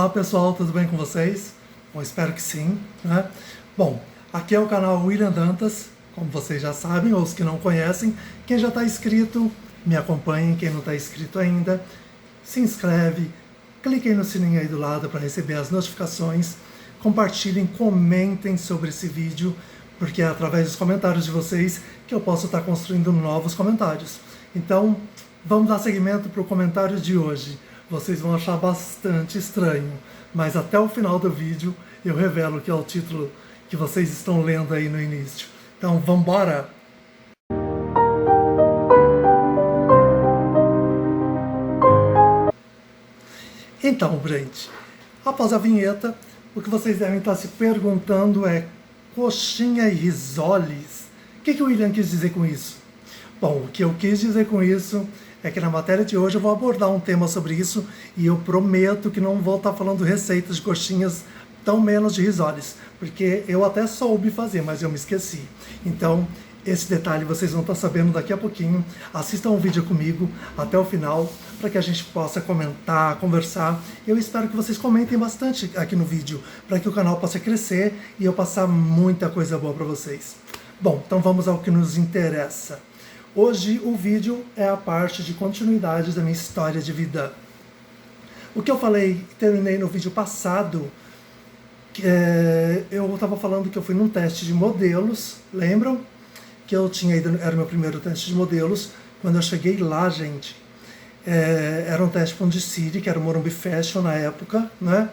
Olá pessoal, tudo bem com vocês? Bom, espero que sim, né? Bom, aqui é o canal William Dantas, como vocês já sabem, ou os que não conhecem. Quem já está inscrito, me acompanhe. Quem não está inscrito ainda, se inscreve, cliquem no sininho aí do lado para receber as notificações, compartilhem, comentem sobre esse vídeo, porque é através dos comentários de vocês que eu posso estar construindo novos comentários. Então, vamos dar seguimento para o comentário de hoje. Vocês vão achar bastante estranho, mas até o final do vídeo eu revelo que é o título que vocês estão lendo aí no início. Então, vamos embora! Então, gente, após a vinheta, o que vocês devem estar se perguntando é coxinha e risoles. O que o William quis dizer com isso? Bom, o que eu quis dizer com isso é que na matéria de hoje eu vou abordar um tema sobre isso e eu prometo que não vou estar falando receitas de coxinhas, tão menos de risoles, porque eu até soube fazer, mas eu me esqueci. Então, esse detalhe vocês vão estar sabendo daqui a pouquinho. Assistam o vídeo comigo até o final, para que a gente possa comentar, conversar. Eu espero que vocês comentem bastante aqui no vídeo, para que o canal possa crescer e eu passar muita coisa boa para vocês. Bom, então vamos ao que nos interessa. Hoje o vídeo é a parte de continuidade da minha história de vida. O que eu falei, terminei no vídeo passado, eu estava falando que eu fui num teste de modelos, lembram? Que eu tinha ido, era o meu primeiro teste de modelos. Quando eu cheguei lá, gente, era um teste para um desfile, que era o Morumbi Fashion na época, né?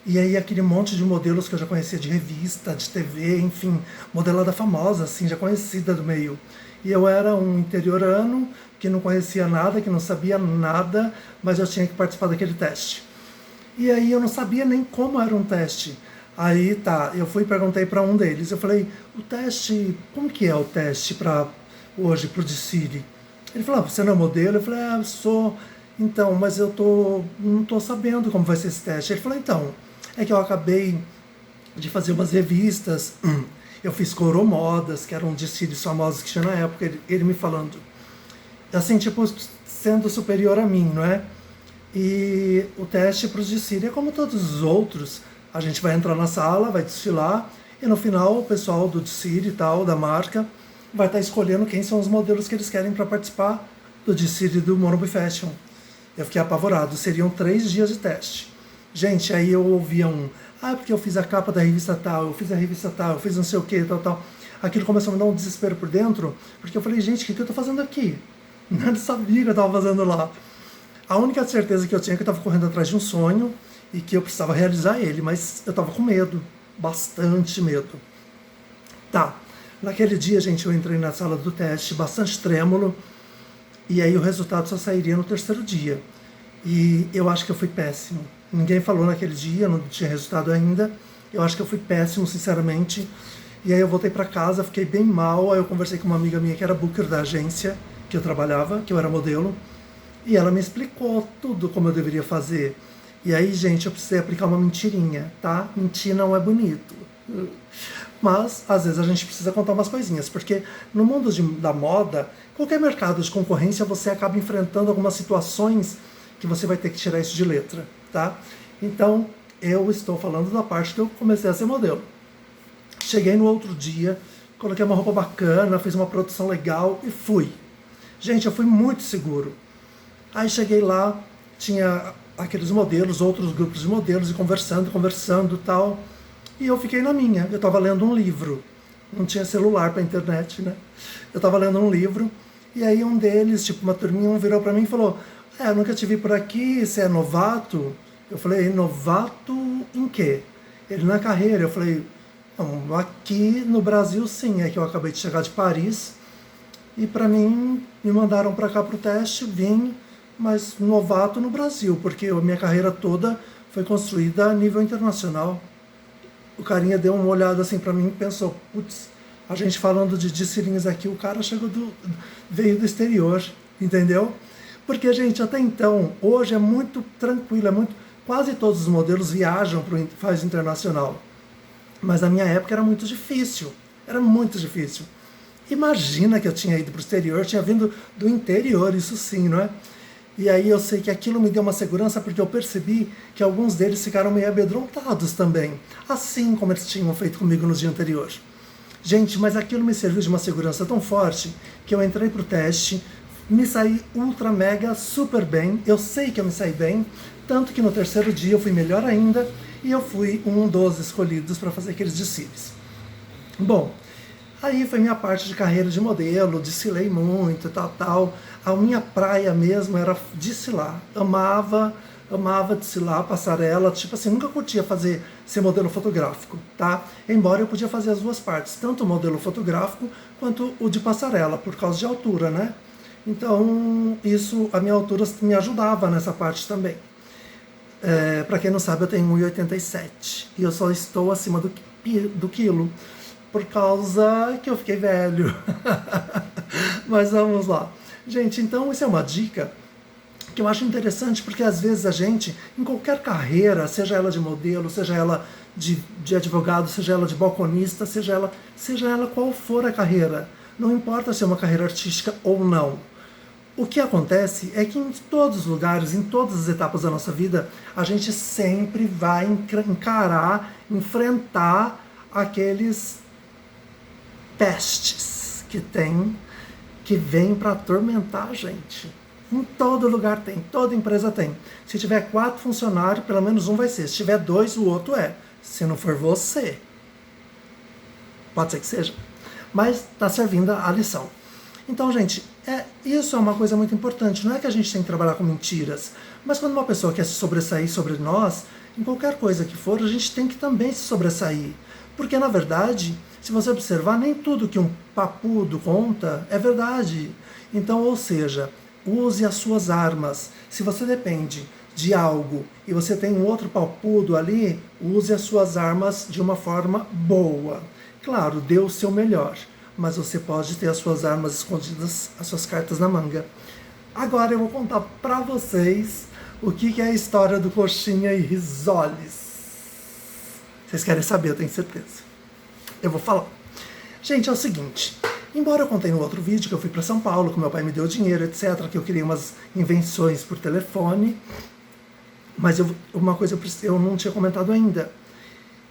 E aí aquele monte de modelos que eu já conhecia de revista, de TV, enfim, modelada famosa, assim, já conhecida do meio. E eu era um interiorano que não conhecia nada, que não sabia nada, mas eu tinha que participar daquele teste. E aí eu não sabia nem como era um teste. Aí tá, eu fui e perguntei para um deles, eu falei, o teste, como que é o teste para hoje, pro desfile? Ele falou, você não é modelo? Eu falei, eu sou, então, mas não tô sabendo como vai ser esse teste. Ele falou, então, é que eu acabei de fazer umas revistas, eu fiz Coromodas, que eram desfiles famosos que tinha na época, ele me falando, assim, tipo, sendo superior a mim, não é? E o teste para os desfiles é como todos os outros, a gente vai entrar na sala, vai desfilar, e no final o pessoal do desfile e tal, da marca, vai estar escolhendo quem são os modelos que eles querem para participar do desfile do Morumbi Fashion. Eu fiquei apavorado, seriam 3 dias de teste. Gente, aí eu ouvia porque eu fiz a capa da revista tal, eu fiz a revista tal, eu fiz não sei o que, tal. Aquilo começou a me dar um desespero por dentro, porque eu falei, gente, o que eu tô fazendo aqui? Não sabia o que eu tava fazendo lá. A única certeza que eu tinha é que eu estava correndo atrás de um sonho e que eu precisava realizar ele, mas eu estava com medo, bastante medo. Tá, naquele dia, gente, eu entrei na sala do teste, bastante trêmulo, e aí o resultado só sairia no 3º dia. E eu acho que eu fui péssimo. Ninguém falou naquele dia, não tinha resultado ainda. Eu acho que eu fui péssimo, sinceramente. E aí eu voltei para casa, fiquei bem mal, aí eu conversei com uma amiga minha que era booker da agência que eu trabalhava, que eu era modelo. E ela me explicou tudo como eu deveria fazer. E aí, gente, eu precisei aplicar uma mentirinha, tá? Mentir não é bonito. Mas, às vezes, a gente precisa contar umas coisinhas. Porque no mundo da moda, qualquer mercado de concorrência, você acaba enfrentando algumas situações que você vai ter que tirar isso de letra, tá? Então, eu estou falando da parte que eu comecei a ser modelo. Cheguei no outro dia, coloquei uma roupa bacana, fiz uma produção legal e fui. Gente, eu fui muito seguro. Aí cheguei lá, tinha aqueles modelos, outros grupos de modelos, e conversando e tal. E eu fiquei na minha, eu estava lendo um livro. Não tinha celular para internet, né? Eu estava lendo um livro, e aí um deles, tipo uma turminha, virou para mim e falou, eu nunca te vi por aqui, você é novato? Eu falei, novato em quê? Ele, na carreira. Eu falei, não, aqui no Brasil sim, é que eu acabei de chegar de Paris, e para mim, me mandaram para cá pro teste, vim, mas novato no Brasil, porque a minha carreira toda foi construída a nível internacional. O carinha deu uma olhada assim para mim e pensou, putz, a gente falando de desfilinhos aqui, o cara veio do exterior, entendeu? Porque, gente, até então, hoje é muito tranquilo, quase todos os modelos viajam para o faz internacional. Mas na minha época era muito difícil, Imagina que eu tinha ido para o exterior, tinha vindo do interior, isso sim, não é? E aí eu sei que aquilo me deu uma segurança porque eu percebi que alguns deles ficaram meio amedrontados também, assim como eles tinham feito comigo no dia anterior. Gente, mas aquilo me serviu de uma segurança tão forte que eu entrei pro teste, me saí ultra mega super bem, eu sei que eu me saí bem, tanto que no terceiro dia eu fui melhor ainda e eu fui um dos escolhidos para fazer aqueles desfiles. Bom, aí foi minha parte de carreira de modelo, desfilei muito, tal. A minha praia mesmo era desfilar. Amava desfilar, passarela, tipo assim, nunca curtia ser modelo fotográfico, tá? Embora eu podia fazer as duas partes, tanto o modelo fotográfico quanto o de passarela, por causa de altura, né? Então, isso, a minha altura me ajudava nessa parte também. Para quem não sabe, eu tenho 1,87 e eu só estou acima do quilo por causa que eu fiquei velho. Mas vamos lá. Gente, então isso é uma dica que eu acho interessante porque às vezes a gente, em qualquer carreira, seja ela de modelo, seja ela de advogado, seja ela de balconista, seja ela qual for a carreira, não importa se é uma carreira artística ou não. O que acontece é que em todos os lugares, em todas as etapas da nossa vida, a gente sempre vai enfrentar aqueles pestes que vêm para atormentar a gente. Em todo lugar tem, toda empresa tem. Se tiver 4 funcionários, pelo menos um vai ser. Se tiver 2, o outro é. Se não for você. Pode ser que seja. Mas está servindo a lição. Então, gente, isso é uma coisa muito importante. Não é que a gente tem que trabalhar com mentiras. Mas quando uma pessoa quer se sobressair sobre nós, em qualquer coisa que for, a gente tem que também se sobressair. Porque, na verdade, se você observar, nem tudo que um papudo conta é verdade. Então, ou seja, use as suas armas. Se você depende de algo e você tem um outro papudo ali, use as suas armas de uma forma boa. Claro, dê o seu melhor, mas você pode ter as suas armas escondidas, as suas cartas na manga. Agora eu vou contar pra vocês o que é a história do Coxinha e Risoles. Vocês querem saber, eu tenho certeza. Eu vou falar. Gente, é o seguinte. Embora eu contei no outro vídeo que eu fui para São Paulo, que meu pai me deu dinheiro, etc., que eu criei umas invenções por telefone, mas uma coisa eu não tinha comentado ainda.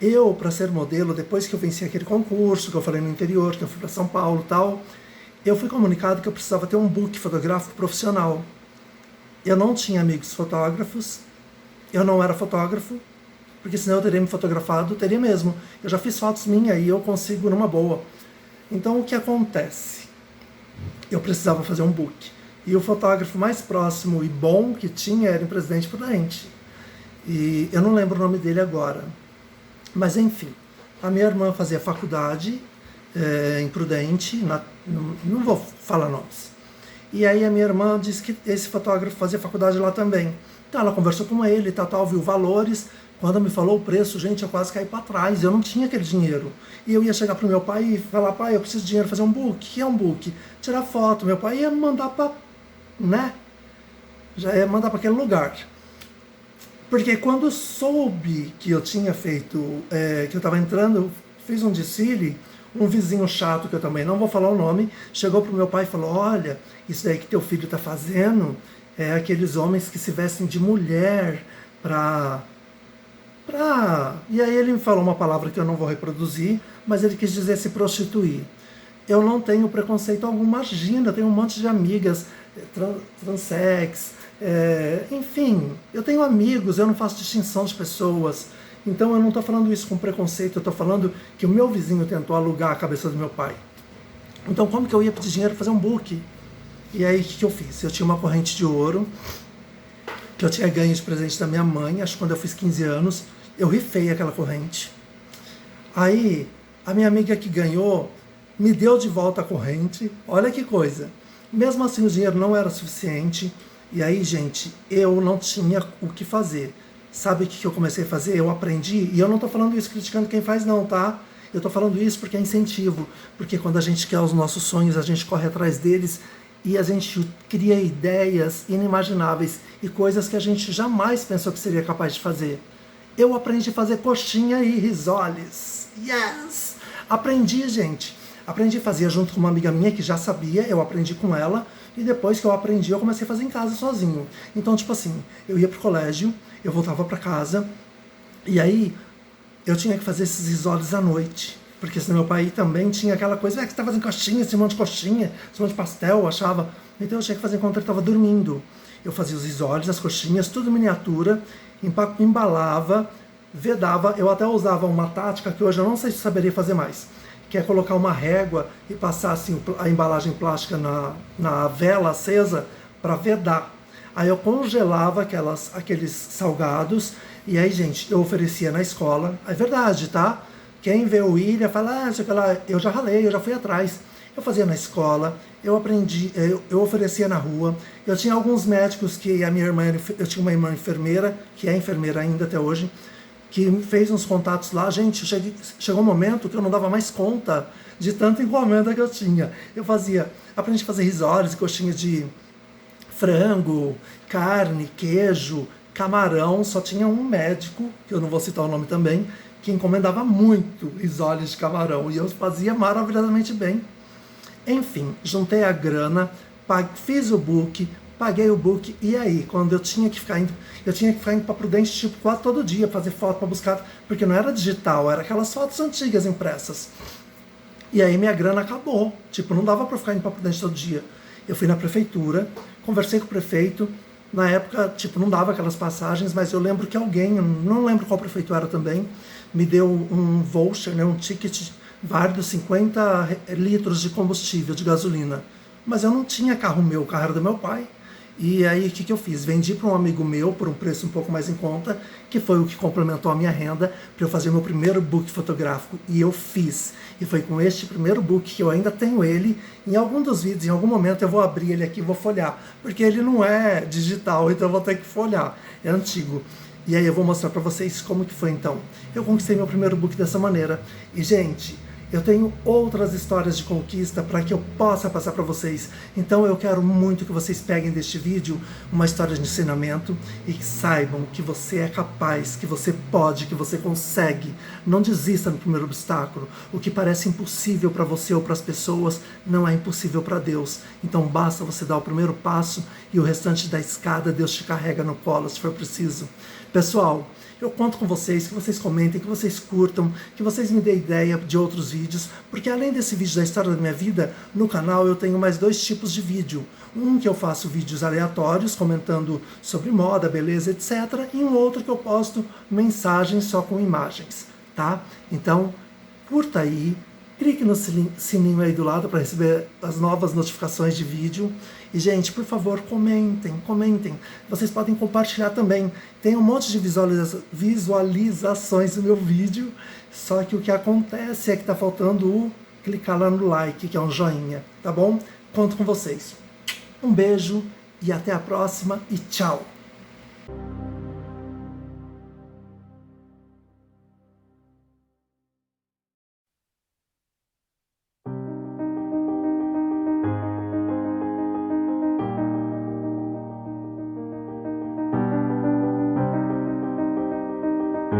Eu, para ser modelo, depois que eu venci aquele concurso, que eu falei no interior, que eu fui para São Paulo e tal, eu fui comunicado que eu precisava ter um book fotográfico profissional. Eu não tinha amigos fotógrafos, eu não era fotógrafo, porque senão eu teria me fotografado, teria mesmo. Eu já fiz fotos minhas e eu consigo numa boa. Então o que acontece? Eu precisava fazer um book. E o fotógrafo mais próximo e bom que tinha era em Presidente Prudente. E eu não lembro o nome dele agora. Mas enfim, a minha irmã fazia faculdade em Prudente, não vou falar nomes. E aí a minha irmã disse que esse fotógrafo fazia faculdade lá também. Então ela conversou com ele, tal, viu valores. Quando me falou o preço, gente, eu quase caí para trás. Eu não tinha aquele dinheiro. E eu ia chegar pro meu pai e falar, pai, eu preciso de dinheiro fazer um book. O que é um book? Tirar foto. Meu pai ia me mandar para, né? Já ia mandar para aquele lugar. Porque quando soube que eu tinha feito, que eu estava entrando, fiz um desfile, um vizinho chato, que eu também não vou falar o nome, chegou pro meu pai e falou, olha, isso daí que teu filho está fazendo é aqueles homens que se vestem de mulher E aí ele me falou uma palavra que eu não vou reproduzir, mas ele quis dizer se prostituir. Eu não tenho preconceito algum, imagina, eu tenho um monte de amigas transex, enfim, eu tenho amigos, eu não faço distinção de pessoas, então eu não estou falando isso com preconceito, eu estou falando que o meu vizinho tentou alugar a cabeça do meu pai. Então como que eu ia pedir dinheiro para fazer um book? E aí o que eu fiz? Eu tinha uma corrente de ouro, que eu tinha ganho de presente da minha mãe, acho que quando eu fiz 15 anos, eu rifei aquela corrente. Aí, a minha amiga que ganhou, me deu de volta a corrente, olha que coisa. Mesmo assim, o dinheiro não era suficiente, e aí, gente, eu não tinha o que fazer. Sabe o que eu comecei a fazer? Eu aprendi, e eu não estou falando isso criticando quem faz não, tá? Eu estou falando isso porque é incentivo, porque quando a gente quer os nossos sonhos, a gente corre atrás deles, e a gente cria ideias inimagináveis e coisas que a gente jamais pensou que seria capaz de fazer. Eu aprendi a fazer coxinha e risoles. Yes! Aprendi, gente. Aprendi a fazer junto com uma amiga minha que já sabia, eu aprendi com ela, e depois que eu aprendi, eu comecei a fazer em casa sozinho. Então, tipo assim, eu ia pro colégio, eu voltava pra casa, e aí eu tinha que fazer esses risoles à noite. Porque senão meu pai também tinha aquela coisa, que você tá fazendo coxinha, esse monte de coxinha, esse monte de pastel, eu achava. Então eu tinha que fazer enquanto ele estava dormindo. Eu fazia os risoles, as coxinhas, tudo miniatura, embalava, vedava. Eu até usava uma tática que hoje eu não sei se saberia fazer mais, que é colocar uma régua e passar assim, a embalagem plástica na vela acesa para vedar. Aí eu congelava aqueles salgados, e aí, gente, eu oferecia na escola. É verdade, tá? Quem vê o William fala, sei lá, eu já ralei, eu já fui atrás. Eu fazia na escola, eu aprendi, eu oferecia na rua. Eu tinha alguns médicos que a minha irmã, eu tinha uma irmã enfermeira, que é enfermeira ainda até hoje, que fez uns contatos lá. Gente, chegou um momento que eu não dava mais conta de tanta encomenda que eu tinha. Aprendi a fazer risoles, coxinhas de frango, carne, queijo, camarão. Só tinha um médico, que eu não vou citar o nome também, que encomendava muito risoles de camarão, e eu fazia maravilhosamente bem. Enfim, juntei a grana, fiz o book, paguei o book, e aí, quando eu tinha que ficar indo para Prudente, tipo, quase todo dia, fazer foto para buscar, porque não era digital, era aquelas fotos antigas impressas. E aí minha grana acabou, tipo, não dava para ficar indo para Prudente todo dia. Eu fui na prefeitura, conversei com o prefeito. Na época, tipo, não dava aquelas passagens, mas eu lembro que alguém, não lembro qual prefeito era também, me deu um voucher, né, um ticket válido 50 litros de combustível, de gasolina. Mas eu não tinha carro meu, o carro era do meu pai. E aí o que eu fiz? Vendi para um amigo meu por um preço um pouco mais em conta, que foi o que complementou a minha renda para eu fazer meu primeiro book fotográfico. E eu fiz. E foi com este primeiro book, que eu ainda tenho ele. Em algum dos vídeos, em algum momento eu vou abrir ele aqui e vou folhear. Porque ele não é digital, então eu vou ter que folhear. É antigo. E aí eu vou mostrar para vocês como que foi então. Eu conquistei meu primeiro book dessa maneira. E gente, eu tenho outras histórias de conquista para que eu possa passar para vocês. Então eu quero muito que vocês peguem deste vídeo uma história de ensinamento e que saibam que você é capaz, que você pode, que você consegue. Não desista no primeiro obstáculo. O que parece impossível para você ou para as pessoas não é impossível para Deus. Então basta você dar o primeiro passo e o restante da escada Deus te carrega no colo se for preciso. Pessoal, eu conto com vocês, que vocês comentem, que vocês curtam, que vocês me deem ideia de outros vídeos, porque além desse vídeo da história da minha vida, no canal eu tenho mais 2 tipos de vídeo. Um que eu faço vídeos aleatórios, comentando sobre moda, beleza, etc. E um outro que eu posto mensagens só com imagens, tá? Então, curta aí, clique no sininho aí do lado para receber as novas notificações de vídeo. E, gente, por favor, comentem. Vocês podem compartilhar também. Tem um monte de visualizações do meu vídeo, só que o que acontece é que tá faltando o clicar lá no like, que é um joinha, tá bom? Conto com vocês. Um beijo e até a próxima e tchau!